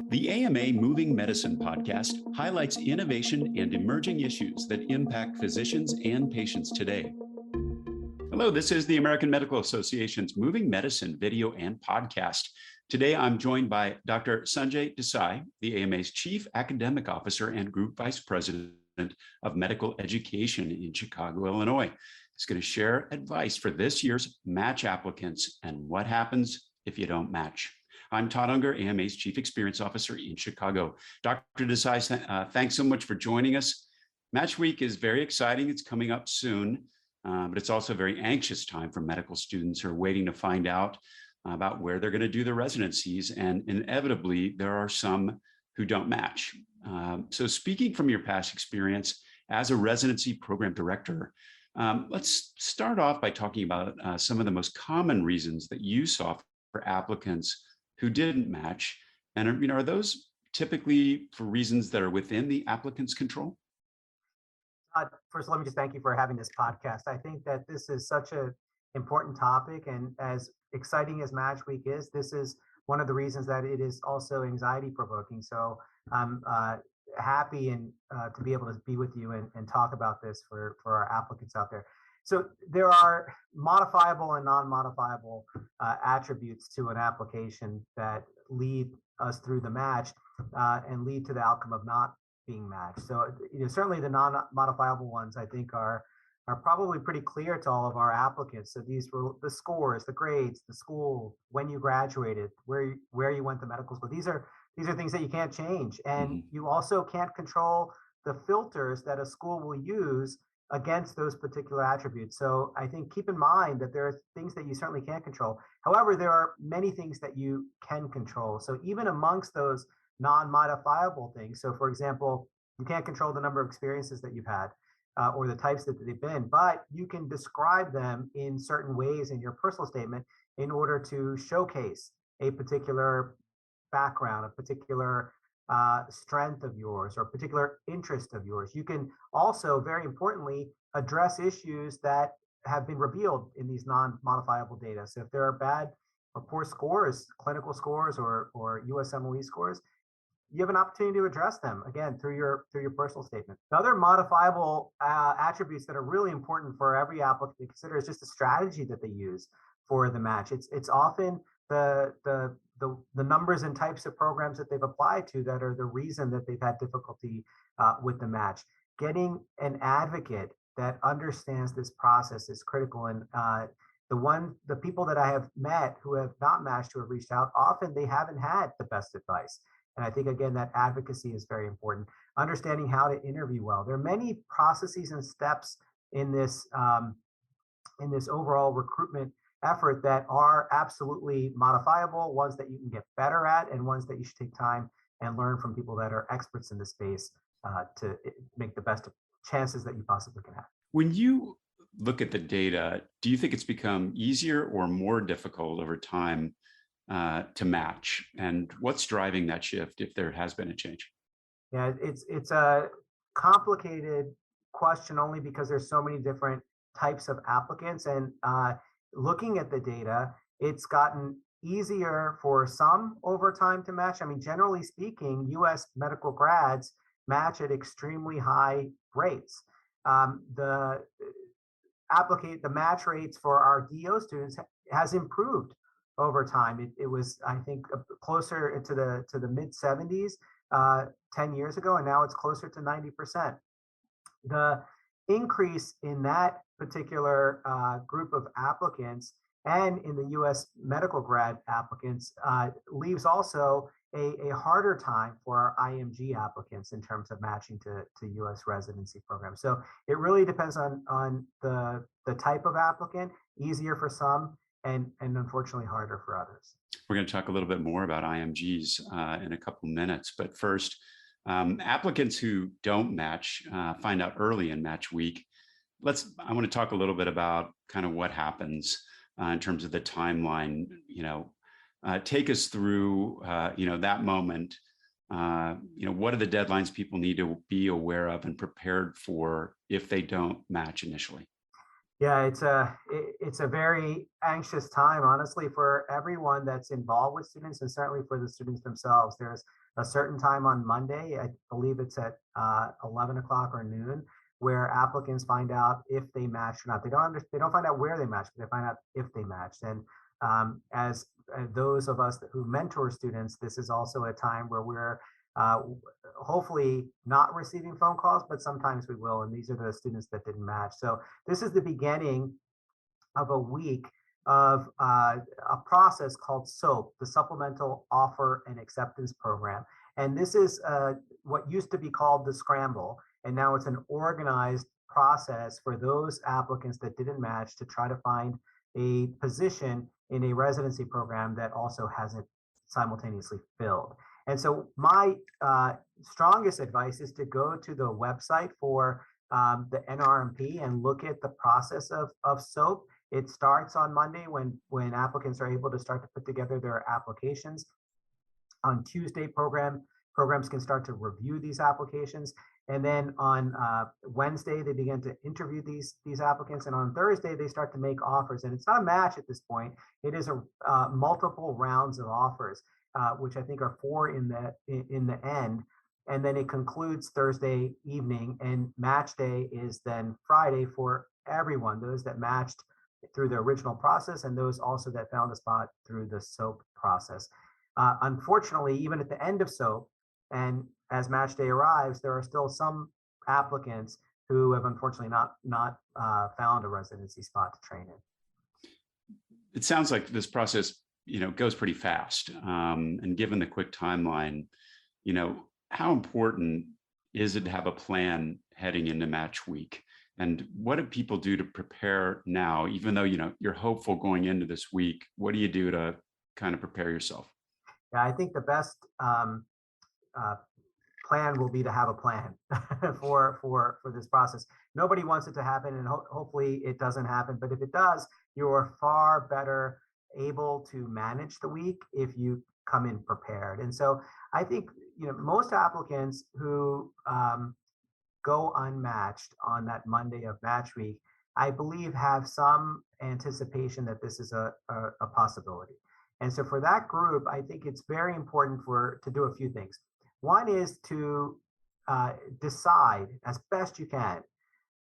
The AMA Moving Medicine podcast highlights innovation and emerging issues that impact physicians and patients today. Hello, this is the American Medical Association's Moving Medicine video and podcast. Today, I'm joined by Dr. Sanjay Desai, the AMA's Chief Academic Officer and Group Vice President of Medical Education in Chicago, Illinois. He's going to share advice for this year's match applicants and what happens if you don't match. I'm Todd Unger, AMA's Chief Experience Officer in Chicago. Dr. Desai, thanks so much for joining us. Match Week is very exciting. It's coming up soon, but it's also a very anxious time for medical students who are waiting to find out about where they're going to do their residencies. And inevitably, there are some who don't match. So speaking from your past experience as a residency program director, let's start off by talking about some of the most common reasons that you saw for applicants who didn't match. And are those typically for reasons that are within the applicant's control? First, let me just thank you for having this podcast. I think that this is such an important topic, and as exciting as Match Week is, this is one of the reasons that it is also anxiety provoking. So I'm happy and to be able to be with you and talk about this for our applicants out there. So there are modifiable and non-modifiable attributes to an application that lead us through the match and lead to the outcome of not being matched. So certainly the non-modifiable ones I think are probably pretty clear to all of our applicants. So these were the scores, the grades, the school, when you graduated, where you went to medical school. These are things that you can't change, and you also can't control the filters that a school will use against those particular attributes. So I think keep in mind that there are things that you certainly can't control. However, there are many things that you can control. So even amongst those non-modifiable things, so for example, you can't control the number of experiences that you've had or the types that they've been, but you can describe them in certain ways in your personal statement in order to showcase a particular background, a particular strength of yours or particular interest of yours. You can also, very importantly, address issues that have been revealed in these non-modifiable data. So if there are bad or poor scores, clinical scores or USMLE scores, you have an opportunity to address them again through your personal statement. The other modifiable attributes that are really important for every applicant to consider is just the strategy that they use for the match. It's often the numbers and types of programs that they've applied to that are the reason that they've had difficulty with the match. Getting an advocate that understands this process is critical. And the people that I have met who have not matched, who have reached out, often they haven't had the best advice. And I think, again, that advocacy is very important. Understanding how to interview well. There are many processes and steps in this overall recruitment effort that are absolutely modifiable, ones that you can get better at, and ones that you should take time and learn from people that are experts in the space to make the best chances that you possibly can have. When you look at the data, do you think it's become easier or more difficult over time to match? And what's driving that shift if there has been a change? Yeah, it's a complicated question only because there's so many different types of applicants, and looking at the data, it's gotten easier for some over time to match. I mean, generally speaking, US medical grads match at extremely high rates. The match rates for our DO students has improved over time. It was, I think, closer to the mid 70s 10 years ago, and now it's closer to 90%. The increase in that particular group of applicants and in the US medical grad applicants leaves also a harder time for our IMG applicants in terms of matching to US residency programs. So it really depends on the type of applicant, easier for some and unfortunately harder for others. We're going to talk a little bit more about IMGs in a couple minutes, but first, applicants who don't match find out early in Match Week. I want to talk a little bit about kind of what happens in terms of the timeline. Take us through that moment. What are the deadlines people need to be aware of and prepared for if they don't match initially? Yeah, it's a very anxious time, honestly, for everyone that's involved with students, and certainly for the students themselves. There's a certain time on Monday, I believe it's at 11 o'clock or noon, where applicants find out if they match or not. They don't find out where they match, but they find out if they matched. And as those of us who mentor students, this is also a time where we're uh, hopefully not receiving phone calls, but sometimes we will. And these are the students that didn't match. So this is the beginning of a week of a process called SOAP, the Supplemental Offer and Acceptance Program. And this is what used to be called the Scramble. And now it's an organized process for those applicants that didn't match to try to find a position in a residency program that also hasn't simultaneously filled. And so my strongest advice is to go to the website for the NRMP and look at the process of SOAP. It starts on Monday when applicants are able to start to put together their applications. On Tuesday, programs can start to review these applications, and then on Wednesday they begin to interview these applicants, and on Thursday they start to make offers. And it's not a match at this point; it is a multiple rounds of offers, which I think are four in the end. And then it concludes Thursday evening, and match day is then Friday for everyone, those that matched through the original process and those also that found a spot through the SOAP process. Unfortunately, even at the end of SOAP and as match day arrives, there are still some applicants who have unfortunately not found a residency spot to train in. It sounds like this process, goes pretty fast. And given the quick timeline, how important is it to have a plan heading into match week? And what do people do to prepare now, even though, you're hopeful going into this week? What do you do to kind of prepare yourself? Yeah, I think the best uh, plan will be to have a plan for this process. Nobody wants it to happen, and hopefully it doesn't happen. But if it does, you are far better able to manage the week if you come in prepared. And so I think most applicants who go unmatched on that Monday of match week, I believe have some anticipation that this is a possibility. And so for that group, I think it's very important to do a few things. One is to decide as best you can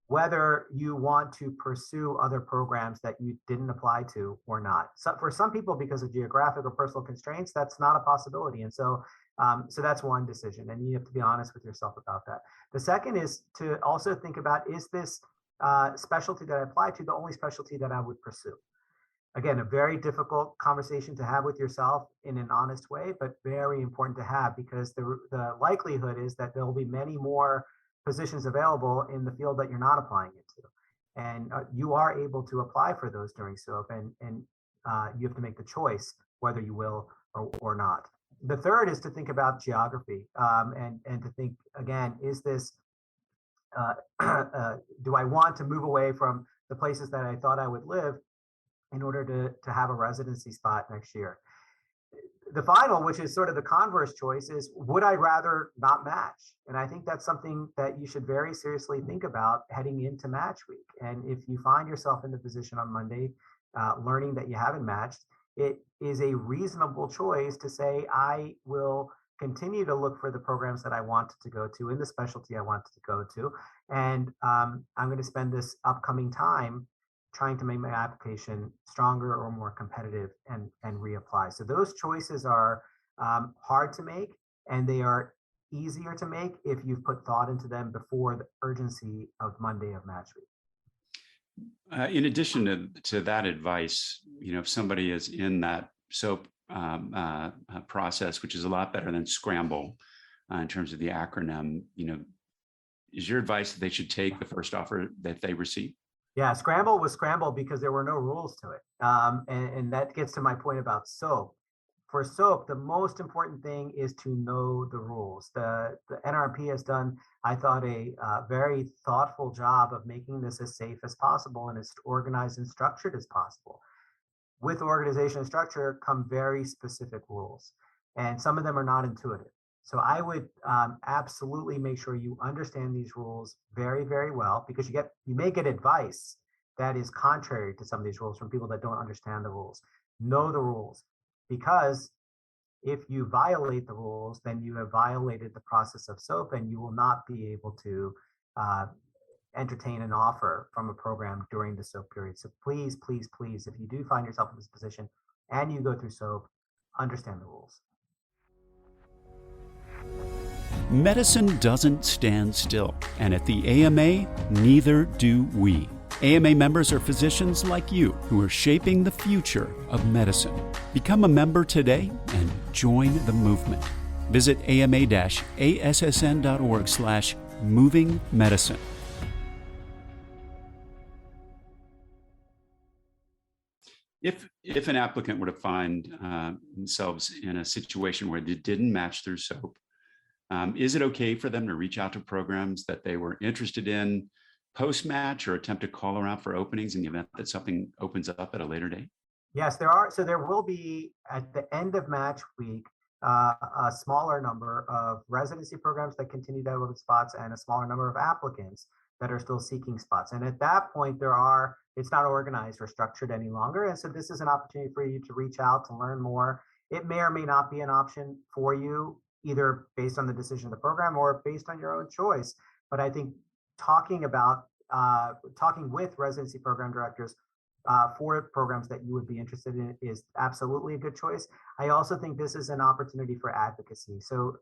whether you want to pursue other programs that you didn't apply to or not. So for some people, because of geographic or personal constraints, that's not a possibility. And so that's one decision, and you have to be honest with yourself about that. The second is to also think about, is this specialty that I apply to the only specialty that I would pursue? Again, a very difficult conversation to have with yourself in an honest way, but very important to have, because the likelihood is that there will be many more positions available in the field that you're not applying into. And you are able to apply for those during SOAP, and you have to make the choice whether you will or not. The third is to think about geography, and to think, again, is this, do I want to move away from the places that I thought I would live in order to have a residency spot next year? The final, which is sort of the converse choice, is would I rather not match? And I think that's something that you should very seriously think about heading into match week. And if you find yourself in the position on Monday, learning that you haven't matched, it is a reasonable choice to say, I will continue to look for the programs that I wanted to go to in the specialty I wanted to go to. And I'm going to spend this upcoming time trying to make my application stronger or more competitive and reapply. So those choices are hard to make, and they are easier to make if you've put thought into them before the urgency of Monday of match week. In addition to that advice, if somebody is in that SOAP process, which is a lot better than Scramble in terms of the acronym, is your advice that they should take the first offer that they receive? Yeah, Scramble was Scramble because there were no rules to it. And that gets to my point about SOAP. For SOAP, the most important thing is to know the rules. The NRP has done, I thought, a very thoughtful job of making this as safe as possible and as organized and structured as possible. With organization and structure come very specific rules, and some of them are not intuitive. So I would absolutely make sure you understand these rules very, very well, because you may get advice that is contrary to some of these rules from people that don't understand the rules. Know the rules, because if you violate the rules, then you have violated the process of SOAP, and you will not be able to uh, entertain an offer from a program during the SOAP period. So please, please, please, if you do find yourself in this position and you go through SOAP, understand the rules. Medicine doesn't stand still, and at the AMA, neither do we. AMA members are physicians like you who are shaping the future of medicine. Become a member today and join the movement. Visit ama-assn.org/movingmedicine. If an applicant were to find themselves in a situation where they didn't match through SOAP, is it okay for them to reach out to programs that they were interested in post-match, or attempt to call around for openings in the event that something opens up at a later date? Yes, there are. So there will be at the end of match week a smaller number of residency programs that continue to have open spots, and a smaller number of applicants that are still seeking spots. And at that point, it's not organized or structured any longer. And so this is an opportunity for you to reach out to learn more. It may or may not be an option for you, either based on the decision of the program or based on your own choice. But I think talking with residency program directors for programs that you would be interested in is absolutely a good choice. I also think this is an opportunity for advocacy. So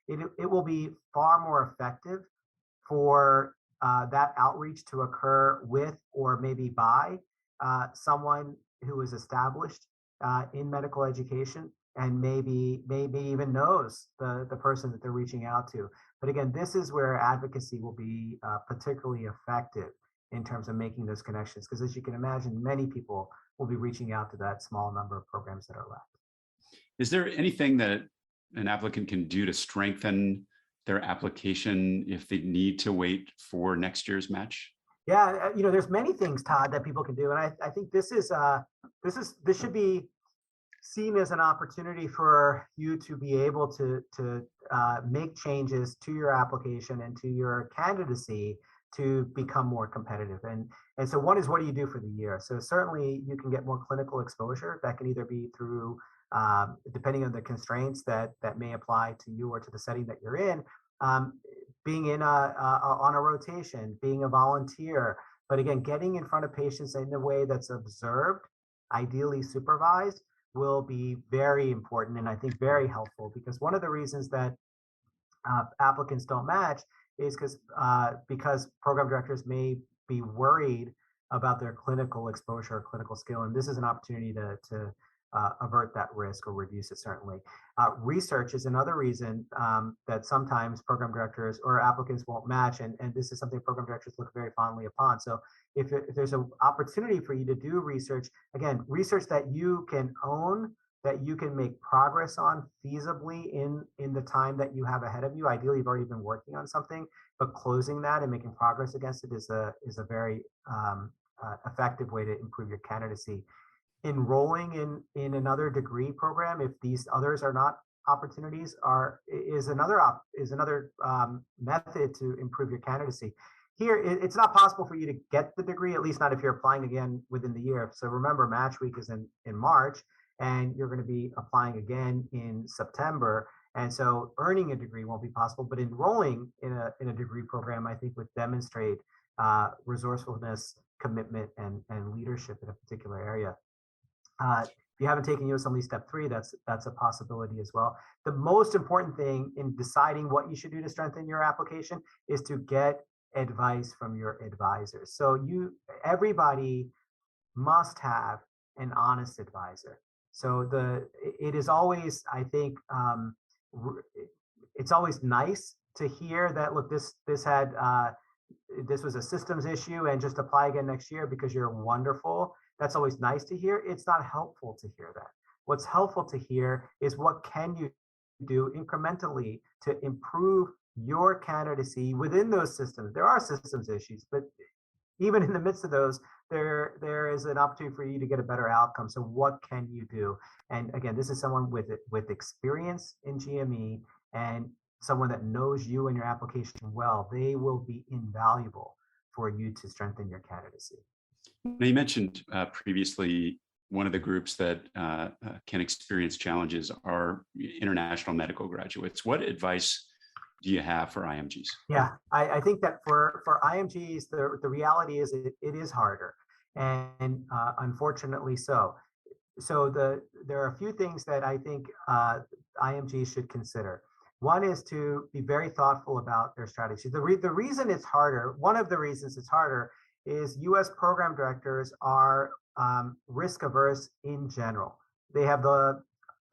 it will be far more effective for that outreach to occur with, or maybe by, someone who is established in medical education, and maybe even knows the person that they're reaching out to. But again, this is where advocacy will be particularly effective in terms of making those connections, because as you can imagine, many people will be reaching out to that small number of programs that are left. Is there anything that an applicant can do to strengthen their application if they need to wait for next year's match? Yeah, there's many things, Todd, that people can do, and I think this should be seen as an opportunity for you to be able to make changes to your application and to your candidacy to become more competitive. And so one is, what do you do for the year? So certainly you can get more clinical exposure. That can either be through, depending on the constraints that may apply to you or to the setting that you're in, being in on a rotation, being a volunteer. But again, getting in front of patients in a way that's observed, ideally supervised, will be very important, and I think very helpful, because one of the reasons that applicants don't match is because program directors may be worried about their clinical exposure or clinical skill, and this is an opportunity to avert that risk or reduce it, certainly. Research is another reason that sometimes program directors or applicants won't match, and this is something program directors look very fondly upon. So if there's an opportunity for you to do research, again, research that you can own, that you can make progress on feasibly in the time that you have ahead of you. Ideally, you've already been working on something, but closing that and making progress against it is a very effective way to improve your candidacy. Enrolling in another degree program, if these others are not opportunities, is another method to improve your candidacy. Here, it's not possible for you to get the degree, at least not if you're applying again within the year. So remember, match week is in March, and you're going to be applying again in September. And so earning a degree won't be possible, but enrolling in a degree program, I think, would demonstrate resourcefulness, commitment, and leadership in a particular area. If you haven't taken USMLE Step 3, that's a possibility as well. The most important thing in deciding what you should do to strengthen your application is to get advice from your advisors. So everybody must have an honest advisor. So it is always, I think, it's always nice to hear that, look, this was a systems issue and just apply again next year because you're wonderful. That's always nice to hear. It's not helpful to hear that. What's helpful to hear is, what can you do incrementally to improve your candidacy within those systems? There are systems issues, but even in the midst of those, there is an opportunity for you to get a better outcome. So what can you do? And again, this is someone with experience in GME and someone that knows you and your application well. They will be invaluable for you to strengthen your candidacy. Now, you mentioned previously one of the groups that can experience challenges are international medical graduates. What advice do you have for IMGs? Yeah, I think that for IMGs, the reality is it is harder, and unfortunately so. So there are a few things that I think IMGs should consider. One is to be very thoughtful about their strategy. The reason it's harder, one of the reasons it's harder, is U.S. program directors are risk averse in general. They have the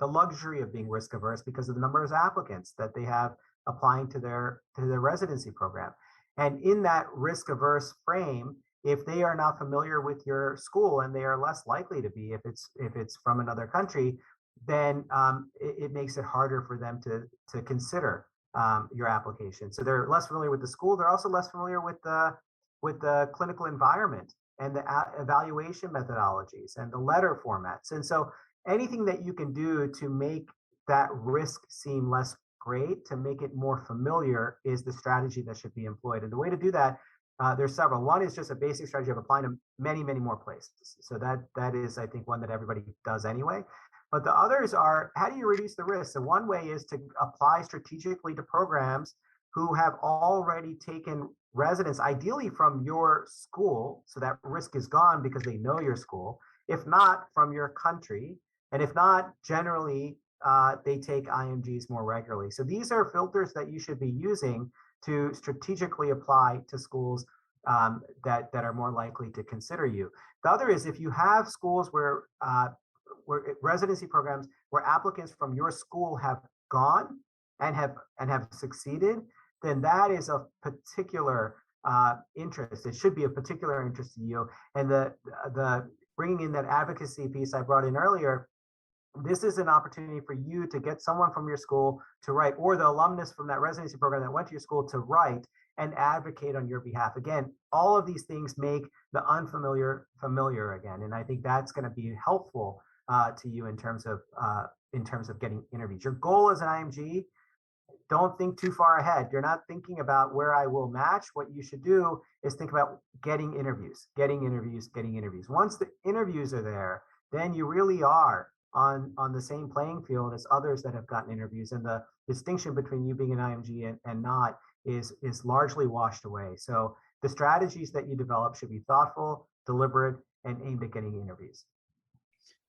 luxury of being risk averse because of the number of applicants that they have applying to their residency program. And in that risk averse frame, if they are not familiar with your school, and they are less likely to be if it's from another country, then it makes it harder for them to consider your application. So they're less familiar with the school. They're also less familiar with the clinical environment and the evaluation methodologies and the letter formats. And so anything that you can do to make that risk seem less great, to make it more familiar, is the strategy that should be employed. And the way to do that, there's several. One is just a basic strategy of applying to many, many more places. So that is, I think, one that everybody does anyway. But the others are, how do you reduce the risk? So one way is to apply strategically to programs who have already taken residents, ideally from your school, so that risk is gone because they know your school. If not, from your country, and if not, generally they take IMGs more regularly. So these are filters that you should be using to strategically apply to schools that are more likely to consider you. The other is, if you have schools where residency programs where applicants from your school have gone and have succeeded, then that is of particular interest. It should be of particular interest to you. And the bringing in that advocacy piece I brought in earlier, this is an opportunity for you to get someone from your school to write, or the alumnus from that residency program that went to your school to write and advocate on your behalf. Again, all of these things make the unfamiliar familiar again, and I think that's going to be helpful to you in terms of getting interviews. Your goal as an IMG, don't think too far ahead. You're not thinking about where I will match. What you should do is think about getting interviews. Once the interviews are there, then you really are on the same playing field as others that have gotten interviews, and the distinction between you being an IMG and not is largely washed away. So the strategies that you develop should be thoughtful, deliberate, and aimed at getting interviews.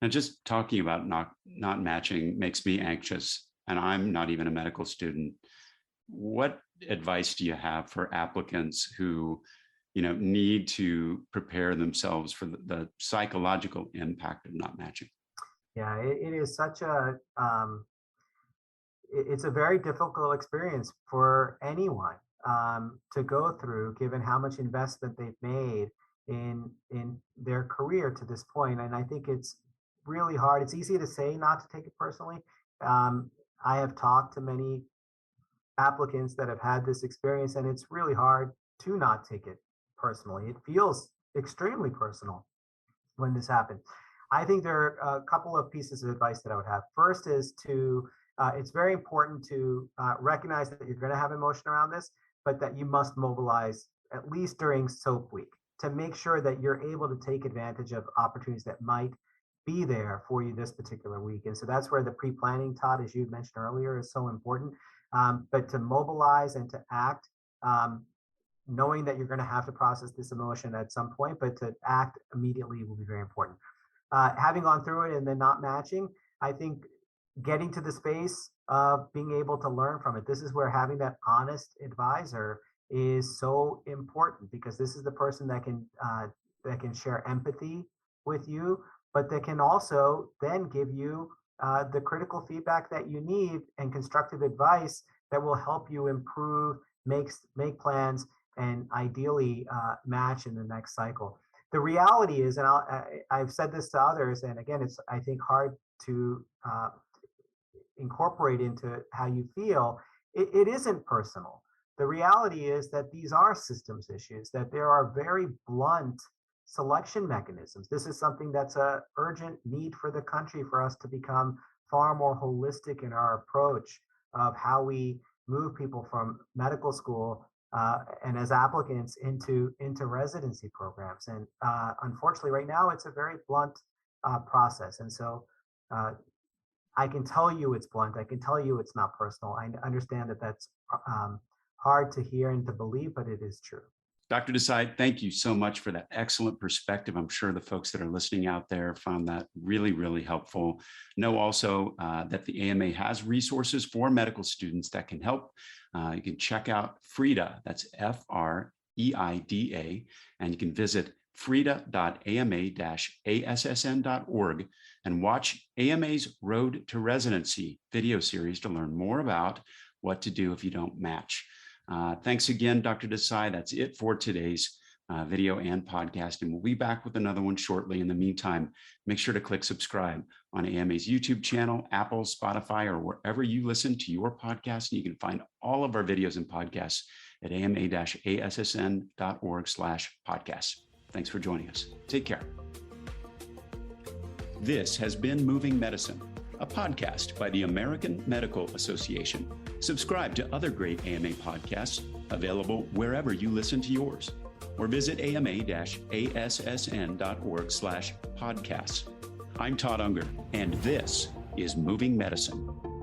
And just talking about not matching makes me anxious, and I'm not even a medical student. What advice do you have for applicants who, need to prepare themselves for the psychological impact of not matching? Yeah, it is such it's a very difficult experience for anyone to go through, given how much investment they've made in their career to this point. And I think it's really hard. It's easy to say not to take it personally. I have talked to many applicants that have had this experience, and it's really hard to not take it personally. It feels extremely personal when this happens. I think there are a couple of pieces of advice that I would have. First is it's very important to recognize that you're going to have emotion around this, but that you must mobilize at least during SOAP week to make sure that you're able to take advantage of opportunities that might be there for you this particular week. And so that's where the pre-planning, Todd, as you mentioned earlier, is so important. But to mobilize and to act, knowing that you're going to have to process this emotion at some point, but to act immediately will be very important. Having gone through it and then not matching, I think getting to the space of being able to learn from it. This is where having that honest advisor is so important, because this is the person that can share empathy with you, but that can also then give you the critical feedback that you need and constructive advice that will help you improve, make plans, and ideally match in the next cycle. The reality is, and I've said this to others, and again, it's, I think, hard to incorporate into how you feel. It isn't personal. The reality is that these are systems issues, that there are very blunt selection mechanisms. This is something that's an urgent need for the country, for us to become far more holistic in our approach of how we move people from medical school and as applicants into residency programs. And unfortunately, right now it's a very blunt process. And so I can tell you it's blunt. I can tell you it's not personal. I understand that that's hard to hear and to believe, but it is true. Dr. Desai, thank you so much for that excellent perspective. I'm sure the folks that are listening out there found that really, really helpful. Know also that the AMA has resources for medical students that can help. You can check out FREIDA, that's FREIDA, and you can visit frida.ama-assn.org and watch AMA's Road to Residency video series to learn more about what to do if you don't match. Thanks again, Dr. Desai. That's it for today's video and podcast, and we'll be back with another one shortly. In the meantime, make sure to click subscribe on AMA's YouTube channel, Apple, Spotify, or wherever you listen to your podcast. And you can find all of our videos and podcasts at ama-assn.org/podcasts. Thanks for joining us. Take care. This has been Moving Medicine, a podcast by the American Medical Association. Subscribe to other great AMA podcasts available wherever you listen to yours, or visit ama-assn.org/podcasts. I'm Todd Unger, and this is Moving Medicine.